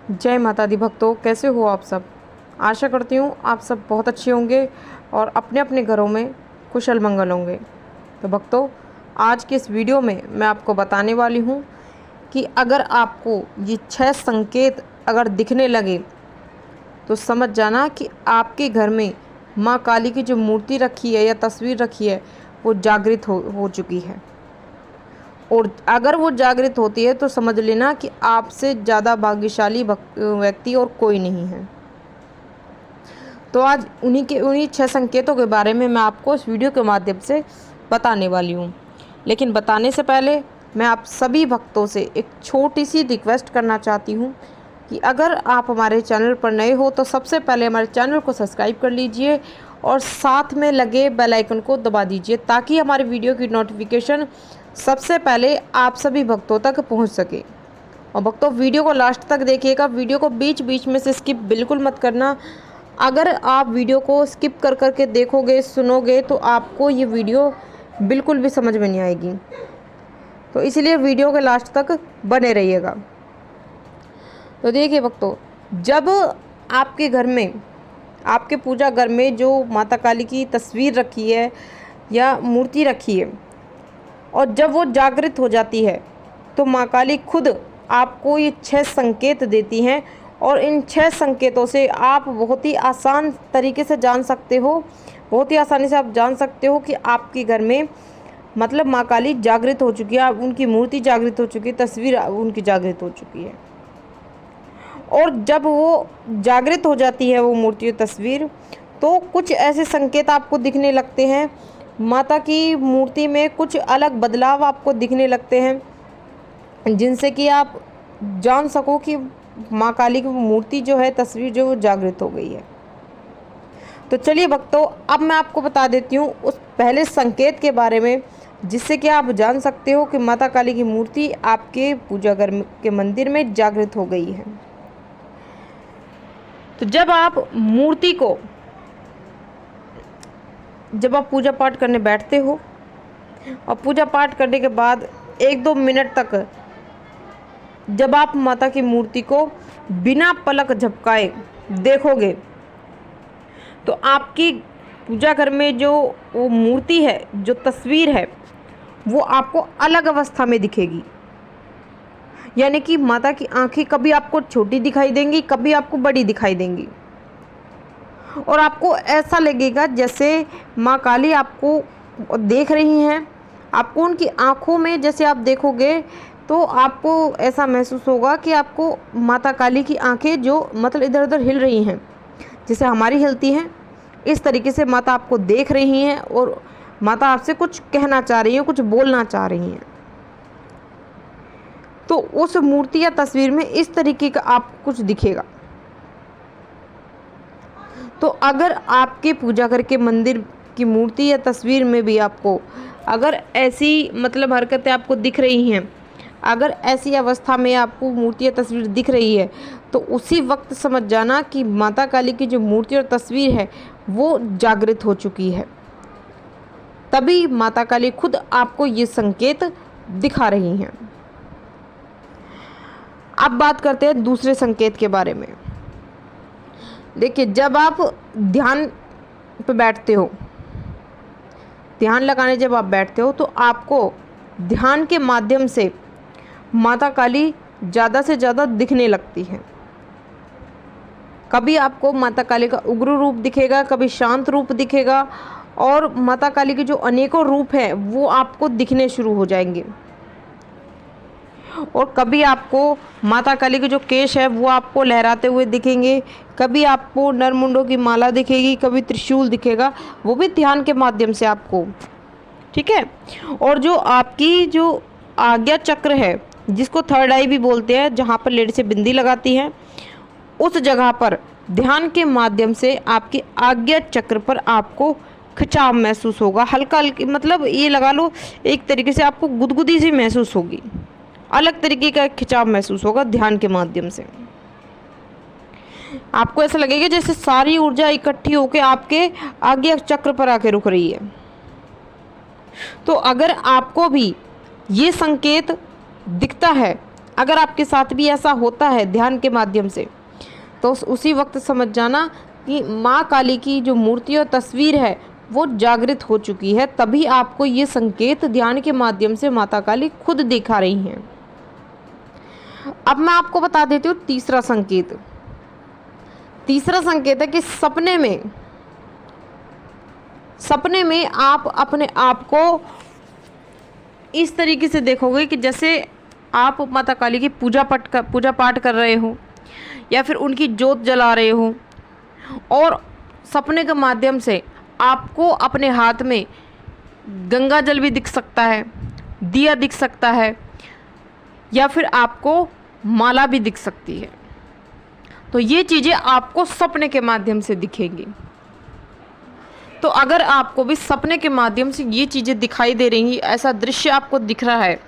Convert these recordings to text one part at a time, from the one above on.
जय माता दी भक्तों, कैसे हो आप सब। आशा करती हूँ आप सब बहुत अच्छे होंगे और अपने अपने घरों में कुशल मंगल होंगे। तो भक्तों, आज के इस वीडियो में मैं आपको बताने वाली हूँ कि अगर आपको ये 6 संकेत अगर दिखने लगे तो समझ जाना कि आपके घर में माँ काली की जो मूर्ति रखी है या तस्वीर रखी है वो जागृत हो चुकी है। और अगर वो जागृत होती है तो समझ लेना कि आपसे ज़्यादा भाग्यशाली व्यक्ति और कोई नहीं है। तो आज उन्हीं 6 संकेतों के बारे में मैं आपको इस वीडियो के माध्यम से बताने वाली हूँ। लेकिन बताने से पहले मैं आप सभी भक्तों से एक छोटी सी रिक्वेस्ट करना चाहती हूँ कि अगर आप हमारे चैनल पर नए हो तो सबसे पहले हमारे चैनल को सब्सक्राइब कर लीजिए और साथ में लगे बेल आइकन को दबा दीजिए ताकि हमारे वीडियो की नोटिफिकेशन सबसे पहले आप सभी भक्तों तक पहुंच सके। और भक्तों, वीडियो को लास्ट तक देखिएगा, वीडियो को बीच बीच में से स्किप बिल्कुल मत करना। अगर आप वीडियो को स्किप कर करके देखोगे, सुनोगे तो आपको ये वीडियो बिल्कुल भी समझ में नहीं आएगी। तो इसलिए वीडियो के लास्ट तक बने रहिएगा। तो देखिए भक्तों, जब आपके घर में, आपके पूजा घर में जो माता काली की तस्वीर रखी है या मूर्ति रखी है और जब वो जागृत हो जाती है तो माँ काली खुद आपको ये 6 संकेत देती हैं। और इन 6 संकेतों से आप बहुत ही आसान तरीके से जान सकते हो, बहुत ही आसानी से आप जान सकते हो कि आपके घर में मतलब माँ काली जागृत हो चुकी है, उनकी मूर्ति जागृत हो चुकी है, तस्वीर उनकी जागृत हो चुकी है। और जब वो जागृत हो जाती है वो मूर्ति और तस्वीर, तो कुछ ऐसे संकेत आपको दिखने लगते हैं। माता की मूर्ति में कुछ अलग बदलाव आपको दिखने लगते हैं जिनसे कि आप जान सको कि माँ काली की मूर्ति जो है, तस्वीर जो, वो जागृत हो गई है। तो चलिए भक्तों, अब मैं आपको बता देती हूँ उस पहले संकेत के बारे में जिससे कि आप जान सकते हो कि माता काली की मूर्ति आपके पूजा घर के मंदिर में जागृत हो गई है। तो जब आप मूर्ति को, जब आप पूजा पाठ करने बैठते हो और पूजा पाठ करने के बाद 1-2 मिनट तक जब आप माता की मूर्ति को बिना पलक झपकाए देखोगे तो आपकी पूजा घर में जो वो मूर्ति है, जो तस्वीर है, वो आपको अलग अवस्था में दिखेगी। यानी कि माता की आंखें कभी आपको छोटी दिखाई देंगी, कभी आपको बड़ी दिखाई देंगी और आपको ऐसा लगेगा जैसे माँ काली आपको देख रही हैं। आपको उनकी आंखों में जैसे आप देखोगे तो आपको ऐसा महसूस होगा कि आपको माता काली की आंखें जो मतलब इधर उधर हिल रही हैं, जैसे हमारी हिलती हैं, इस तरीके से माता आपको देख रही हैं और माता आपसे कुछ कहना चाह रही हैं, कुछ बोलना चाह रही हैं। तो उस मूर्ति या तस्वीर में इस तरीके का आपको कुछ दिखेगा। तो अगर आपके पूजा घर के मंदिर की मूर्ति या तस्वीर में भी आपको अगर ऐसी मतलब हरकतें आपको दिख रही हैं, अगर ऐसी अवस्था में आपको मूर्ति या तस्वीर दिख रही है तो उसी वक्त समझ जाना कि माता काली की जो मूर्ति और तस्वीर है वो जागृत हो चुकी है। तभी माता काली खुद आपको ये संकेत दिखा रही हैं। अब बात करते हैं दूसरे संकेत के बारे में। देखिए, जब आप ध्यान पे बैठते हो, ध्यान लगाने जब आप बैठते हो तो आपको ध्यान के माध्यम से माता काली ज़्यादा से ज़्यादा दिखने लगती है। कभी आपको माता काली का उग्र रूप दिखेगा, कभी शांत रूप दिखेगा और माता काली के जो अनेकों रूप हैं वो आपको दिखने शुरू हो जाएंगे। और कभी आपको माता काली के जो केश है वो आपको लहराते हुए दिखेंगे, कभी आपको नरमुंडों की माला दिखेगी, कभी त्रिशूल दिखेगा, वो भी ध्यान के माध्यम से आपको, ठीक है। और जो आपकी जो आज्ञा चक्र है, जिसको थर्ड आई भी बोलते हैं, जहाँ पर लेडी से बिंदी लगाती हैं, उस जगह पर ध्यान के माध्यम से आपकी आज्ञा चक्र पर आपको खिंचाव महसूस होगा। हल्का हल्की मतलब ये लगा लो एक तरीके से आपको गुदगुदी सी महसूस होगी, अलग तरीके का खिंचाव महसूस होगा ध्यान के माध्यम से। आपको ऐसा लगेगा जैसे सारी ऊर्जा इकट्ठी होकर आपके आज्ञा चक्र पर आके रुक रही है। तो अगर आपको भी ये संकेत दिखता है अगर आपके साथ भी ऐसा होता है ध्यान के माध्यम से, तो उसी वक्त समझ जाना कि माँ काली की जो मूर्ति और तस्वीर है वो जागृत हो चुकी है। तभी आपको ये संकेत ध्यान के माध्यम से माता काली खुद दिखा रही हैं। अब मैं आपको बता देती हूँ तीसरा संकेत। तीसरा संकेत है कि सपने में आप अपने आप को इस तरीके से देखोगे कि जैसे आप माता काली की पूजा पाठ कर रहे हो या फिर उनकी जोत जला रहे हो, और सपने के माध्यम से आपको अपने हाथ में गंगा जल भी दिख सकता है, दिया दिख सकता है, या फिर आपको माला भी दिख सकती है। तो ये चीज़ें आपको सपने के माध्यम से दिखेंगी। तो अगर आपको भी सपने के माध्यम से ये चीज़ें दिखाई दे रही, ऐसा दृश्य आपको दिख रहा है,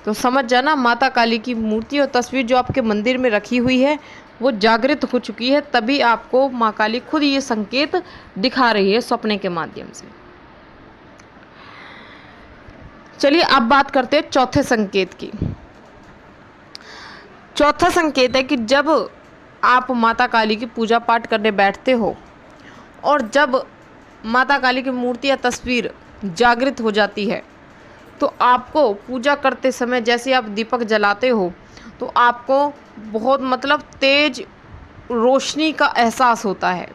तो समझ जाना माता काली की मूर्ति और तस्वीर जो आपके मंदिर में रखी हुई है वो जागृत हो चुकी है। तभी आपको माँ काली खुद ये संकेत दिखा रही है सपने के माध्यम से। चलिए अब बात करते हैं चौथे संकेत की। चौथा संकेत है कि जब आप माता काली की पूजा पाठ करने बैठते हो और जब माता काली की मूर्ति या तस्वीर जागृत हो जाती है, तो आपको पूजा करते समय जैसे आप दीपक जलाते हो तो आपको बहुत तेज रोशनी का एहसास होता है।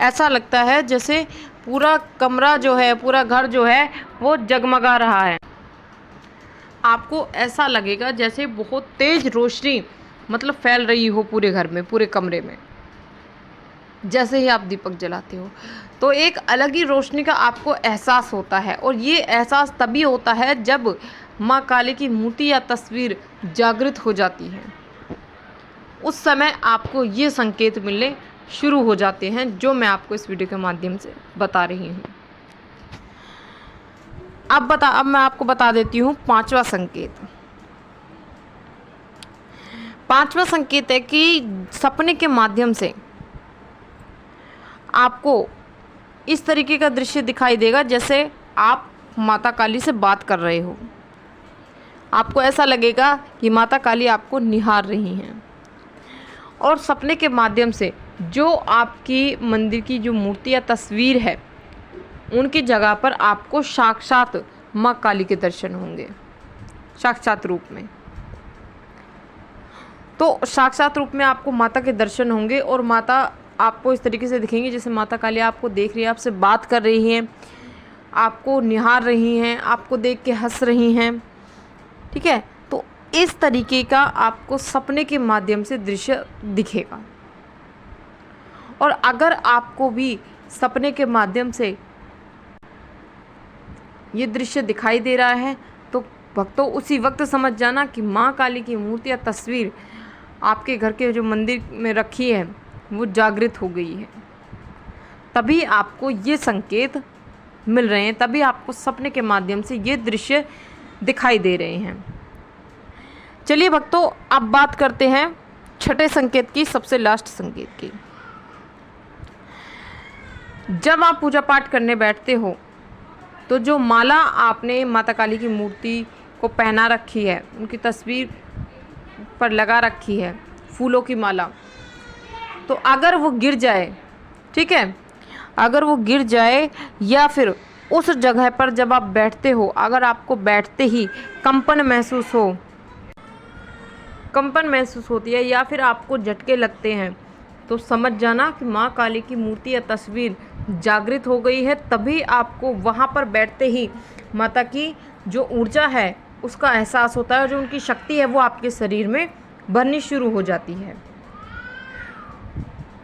ऐसा लगता है जैसे पूरा कमरा जो है, पूरा घर जो है वो जगमगा रहा है। आपको ऐसा लगेगा जैसे बहुत तेज रोशनी फैल रही हो पूरे घर में, पूरे कमरे में, जैसे ही आप दीपक जलाते हो। तो एक अलग ही रोशनी का आपको एहसास होता है, और ये एहसास तभी होता है जब माँ काली की मूर्ति या तस्वीर जागृत हो जाती है। उस समय आपको ये संकेत मिलने शुरू हो जाते हैं जो मैं आपको इस वीडियो के माध्यम से बता रही हूँ। अब मैं आपको बता देती हूँ पांचवा संकेत। पांचवा संकेत है कि सपने के माध्यम से आपको इस तरीके का दृश्य दिखाई देगा जैसे आप माता काली से बात कर रहे हो। आपको ऐसा लगेगा कि माता काली आपको निहार रही हैं, और सपने के माध्यम से जो आपकी मंदिर की जो मूर्ति या तस्वीर है उनकी जगह पर आपको साक्षात माँ काली के दर्शन होंगे, साक्षात रूप में। तो साक्षात रूप में आपको माता के दर्शन होंगे और माता आपको इस तरीके से दिखेंगी जैसे माता काली आपको देख रही है, आपसे बात कर रही हैं, आपको निहार रही हैं, आपको देख के हंस रही हैं। ठीक है, तो इस तरीके का आपको सपने के माध्यम से दृश्य दिखेगा। और अगर आपको भी सपने के माध्यम से ये दृश्य दिखाई दे रहा है तो भक्तों उसी वक्त समझ जाना कि माँ काली की मूर्ति या तस्वीर आपके घर के जो मंदिर में रखी है वो जागृत हो गई है। तभी आपको ये संकेत मिल रहे हैं, तभी आपको सपने के माध्यम से ये दृश्य दिखाई दे रहे हैं। चलिए भक्तों, अब बात करते हैं छठे संकेत की, सबसे लास्ट संकेत की। जब आप पूजा पाठ करने बैठते हो तो जो माला आपने माता काली की मूर्ति को पहना रखी है, उनकी तस्वीर पर लगा रखी है फूलों की माला, तो अगर वो गिर जाए, ठीक है, अगर वो गिर जाए या फिर उस जगह पर जब आप बैठते हो अगर आपको बैठते ही कंपन महसूस होती है या फिर आपको झटके लगते हैं, तो समझ जाना कि माँ काली की मूर्ति या तस्वीर जागृत हो गई है। तभी आपको वहाँ पर बैठते ही माता की जो ऊर्जा है उसका एहसास होता है, और जो उनकी शक्ति है वो आपके शरीर में भरनी शुरू हो जाती है।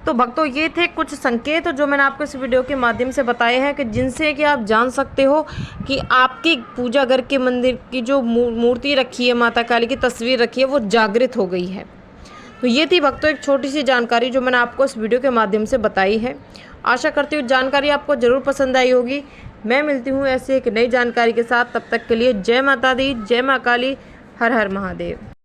तो भक्तों, ये थे कुछ संकेत जो मैंने आपको इस वीडियो के माध्यम से बताए हैं कि जिनसे कि आप जान सकते हो कि आपकी पूजा घर के मंदिर की जो मूर्ति रखी है, माता काली की तस्वीर रखी है, वो जागृत हो गई है। तो ये थी भक्तों एक छोटी सी जानकारी जो मैंने आपको इस वीडियो के माध्यम से बताई है। आशा करती हूँ जानकारी आपको ज़रूर पसंद आई होगी। मैं मिलती हूँ ऐसे एक नई जानकारी के साथ, तब तक के लिए जय माता दी, जय माँ काली, हर हर महादेव।